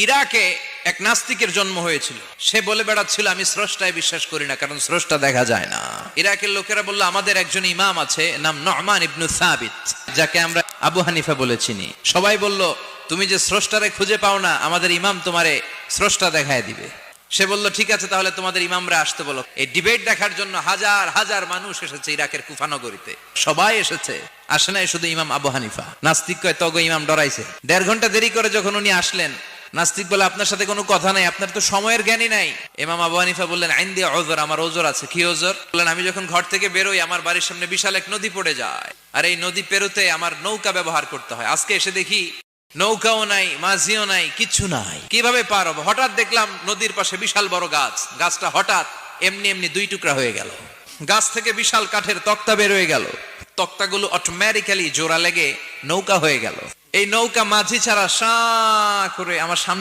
ইরাকে এক নাস্তিকের জন্ম হয়েছিল। সে বলে বেড়াচ্ছিল আমি স্রষ্টায় বিশ্বাস করি না, কারণ স্রষ্টা দেখা যায় না। ইরাকের লোকেরা বলল আমাদের একজন ইমাম আছে, নাম নু'মান ইবনে সাবিত, যাকে আমরা আবু হানিফা বলে চিনি। সবাই বলল তুমি যে স্রষ্টারে খুঁজে পাও না, আমাদের ইমাম তোমারে স্রষ্টা দেখায় দিবে। সে বলল ঠিক আছে, তাহলে তোমাদের ইমামরা আসতে বলো। এই ডিবেট দেখার জন্য হাজার হাজার মানুষ এসেছে ইরাকের কুফা নগরীতে, সবাই এসেছে। আসে নাই শুধু ইমাম আবু হানিফা। নাস্তিক কয় তগো ইমাম ডরাইছে। 1.5 ঘন্টা দেরি করে যখন উনি আসলেন, নাস্তিক বলে আপনার সাথে কোনো কথা নাই, আপনার তো সময়ের জ্ঞানই নাই। ইমাম আবু হানিফা বললেন আইন্দি ওযর, আমার ওযর আছে। কি ওযর? বললেন আমি যখন ঘর থেকে বেরোই আমার বাড়ির সামনে বিশাল এক নদী পড়ে যায়, আর এই নদী পেরোতে আমার নৌকা ব্যবহার করতে হয়। আজকে এসে দেখি নৌকাও নাই, মাঝিও নাই, কিচ্ছু নাই, কিভাবে পার হবো? হঠাৎ দেখলাম নদীর পাশে বিশাল বড় গাছ, গাছটা হঠাৎ এমনি এমনি 2 টুকরা হয়ে গেল। গাছ থেকে বিশাল কাঠের তক্তা বের হয়ে গেল, তক্তাগুলো অটোমেটিক্যালি জোড়া লেগে নৌকা হয়ে গেল। এই নৌকা মাঝি ছাড়া সা করে আমার সামনে